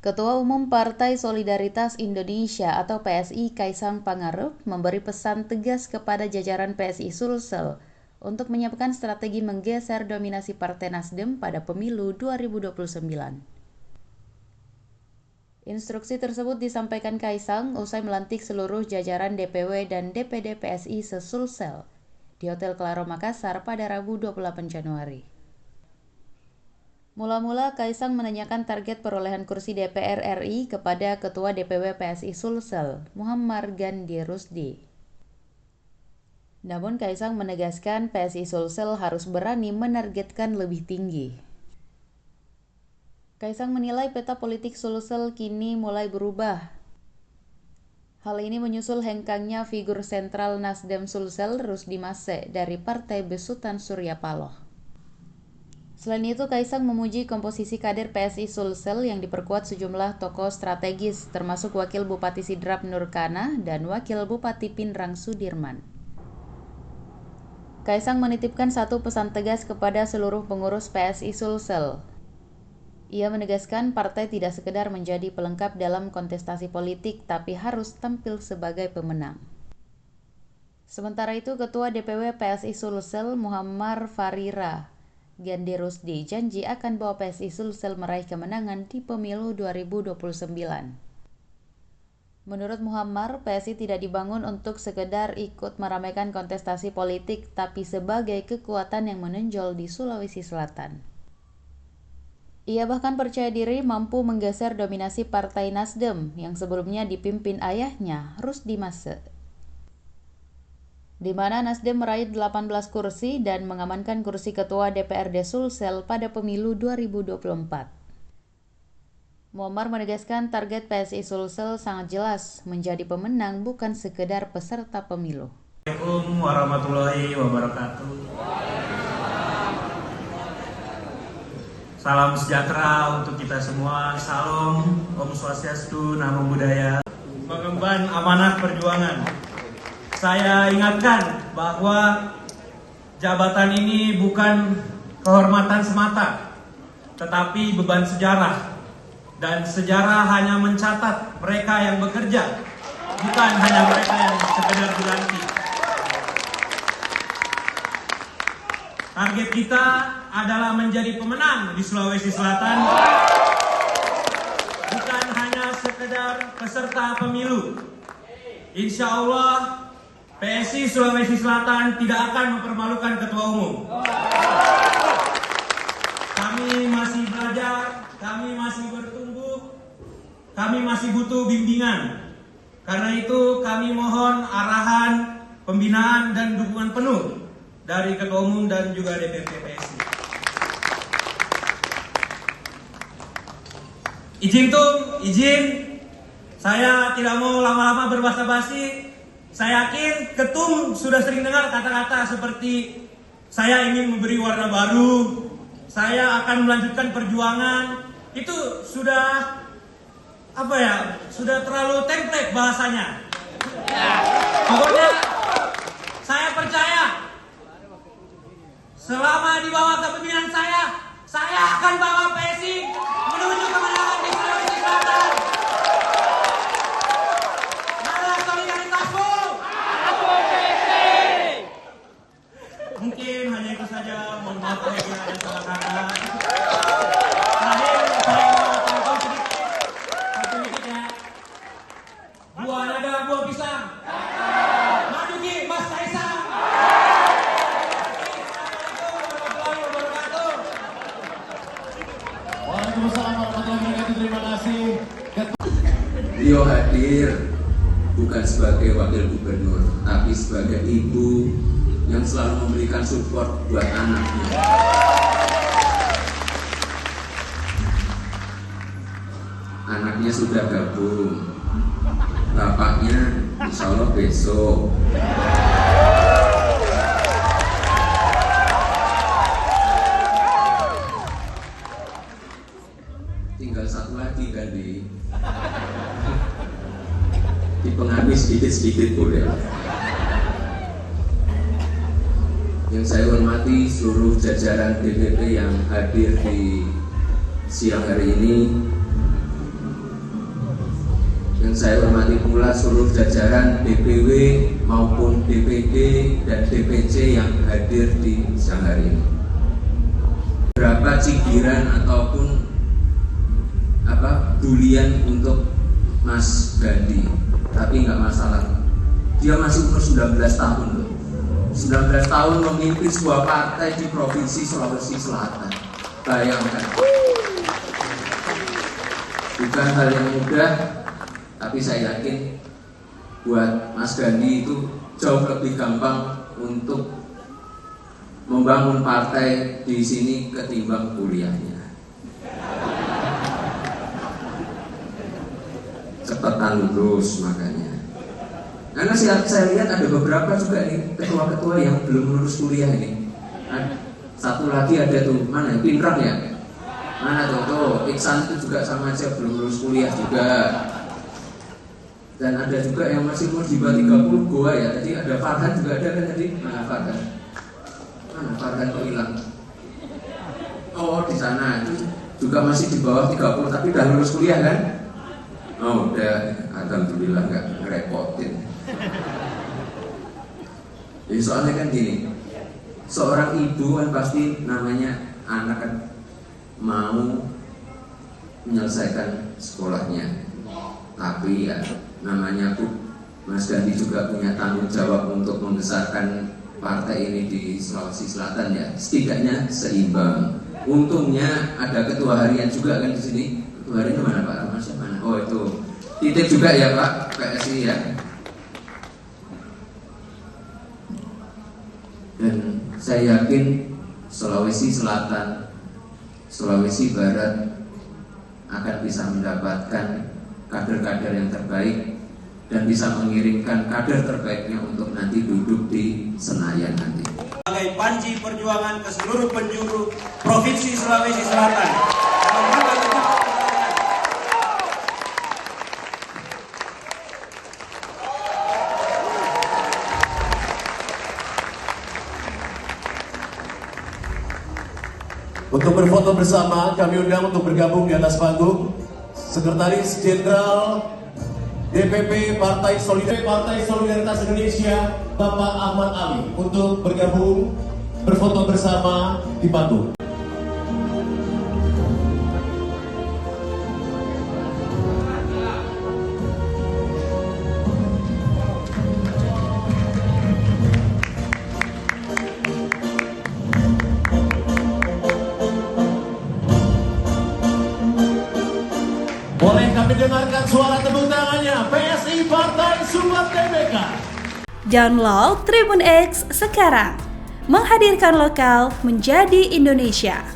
Ketua Umum Partai Solidaritas Indonesia atau PSI Kaisang Pangarep memberi pesan tegas kepada jajaran PSI Sulsel untuk menyiapkan strategi menggeser dominasi Partai Nasdem pada pemilu 2029. Instruksi tersebut disampaikan Kaisang usai melantik seluruh jajaran DPW dan DPD PSI se-Sulsel di Hotel Claro Makassar pada Rabu 28 Januari. Mula-mula Kaisang menanyakan target perolehan kursi DPR RI kepada Ketua DPW PSI Sulsel, Muhammad Gandhi Rusdi. Namun Kaisang menegaskan PSI Sulsel harus berani menargetkan lebih tinggi. Kaisang menilai peta politik Sulsel kini mulai berubah. Hal ini menyusul hengkangnya figur sentral Nasdem Sulsel Rusdi Mase dari Partai Besutan Surya Paloh. Selain itu, Kaisang memuji komposisi kader PSI Sulsel yang diperkuat sejumlah tokoh strategis, termasuk Wakil Bupati Sidrap Nurkana dan Wakil Bupati Pindrang Sudirman. Kaisang menitipkan satu pesan tegas kepada seluruh pengurus PSI Sulsel. Ia menegaskan partai tidak sekedar menjadi pelengkap dalam kontestasi politik, tapi harus tampil sebagai pemenang. Sementara itu, Ketua DPW PSI Sulsel Muhammad Farira Gandhi Rusdi janji akan bawa PSI Sulsel meraih kemenangan di pemilu 2029. Menurut Muhammad, PSI tidak dibangun untuk sekedar ikut meramaikan kontestasi politik, tapi sebagai kekuatan yang menonjol di Sulawesi Selatan. Ia bahkan percaya diri mampu menggeser dominasi Partai Nasdem yang sebelumnya dipimpin ayahnya, Rusdi Mase, di mana Nasdem meraih 18 kursi dan mengamankan kursi Ketua DPRD Sulsel pada pemilu 2024. Muammar menegaskan target PSI Sulsel sangat jelas, menjadi pemenang bukan sekedar peserta pemilu. Assalamualaikum warahmatullahi wabarakatuh. Salam sejahtera untuk kita semua. Salam, Om Swastiastu, Namo Buddhaya. Mengemban amanat perjuangan. Saya ingatkan bahwa jabatan ini bukan kehormatan semata, tetapi beban sejarah. Dan sejarah hanya mencatat mereka yang bekerja, bukan hanya mereka yang sekedar dilantik. Target kita adalah menjadi pemenang di Sulawesi Selatan, bukan hanya sekedar peserta pemilu. Insya Allah, PSI Sulawesi Selatan tidak akan mempermalukan Ketua Umum. Kami masih belajar, kami masih bertumbuh, kami masih butuh bimbingan. Karena itu kami mohon arahan, pembinaan, dan dukungan penuh dari Ketua Umum dan juga DPP PSI. Izin, saya tidak mau lama-lama berbasa-basi. Saya yakin Ketum sudah sering dengar kata-kata seperti saya ingin memberi warna baru, saya akan melanjutkan perjuangan. Itu sudah sudah terlalu template bahasanya. Pokoknya saya percaya selama di bawah kepemimpinan saya akan bawa PSI menuju kemenangan di Sulawesi Selatan. Mungkin hanya itu saja, mohon maaf apabila ada salah kata. Terakhir saya mau telepon sedikit ya. Buah naga, buah pisang. Maju Ki, Mas Kaisang. Assalamualaikum warahmatullahi wabarakatuh. Waalaikumsalam warahmatullahi wabarakatuh. Terima kasih. Beliau hadir bukan sebagai wakil gubernur, tapi sebagai ibu yang selalu memberikan support buat anaknya. Anaknya sudah gabung, bapaknya insya Allah besok. Tinggal satu lagi kan di pengamis sedikit-sedikit boleh. Yang saya hormati seluruh jajaran DPP yang hadir di siang hari ini, saya hormati pula seluruh jajaran DPW maupun DPD dan DPC yang hadir di siang hari ini. Berapa cibiran ataupun bulian untuk Mas Gandhi, tapi nggak masalah. Dia masih umur 19 tahun loh. 19 tahun memimpin sebuah partai di Provinsi Sulawesi Selatan. Bayangkan. Bukan hal yang mudah, tapi saya yakin buat Mas Gandhi itu jauh lebih gampang untuk membangun partai di sini ketimbang kuliahnya. Cepetan lulus makanya. Karena saya lihat ada beberapa juga nih ketua-ketua yang belum lulus kuliah ini. Satu lagi ada tuh, mana? Pinrang ya? Mana tuh? Iksan itu juga sama aja belum lulus kuliah juga. Dan ada juga yang masih umur di bawah 30 goa ya. Tadi ada Farhan juga ada kan tadi? Mana Farhan? Mana Farhan kok hilang? Oh di sana itu juga masih di bawah 30 tapi udah lulus kuliah kan? Oh udah, alhamdulillah nggak ngerepotin. Jadi soalnya kan gini, seorang ibu kan pasti namanya anak kan mau menyelesaikan sekolahnya, tapi ya namanya Mas Gandhi juga punya tanggung jawab untuk membesarkan partai ini di Sulawesi Selatan ya, setidaknya seimbang. Untungnya ada ketua harian juga kan di sini. Ketua harian mana Pak Ramasya mana? Oh itu titip juga ya Pak PSI ya. Dan saya yakin Sulawesi Selatan, Sulawesi Barat akan bisa mendapatkan kader-kader yang terbaik dan bisa mengirimkan kader terbaiknya untuk nanti duduk di Senayan nanti. Sebagai panji perjuangan ke seluruh penjuru Provinsi Sulawesi Selatan. Untuk berfoto bersama, kami undang untuk bergabung di atas panggung Sekretaris Jenderal DPP Partai Solidaritas Indonesia, Bapak Ahmad Ali, untuk bergabung berfoto bersama di panggung. Boleh kami dengarkan suara tepuk tangannya PSI Partai Sumat TBK. Download Tribun X sekarang, menghadirkan lokal menjadi Indonesia.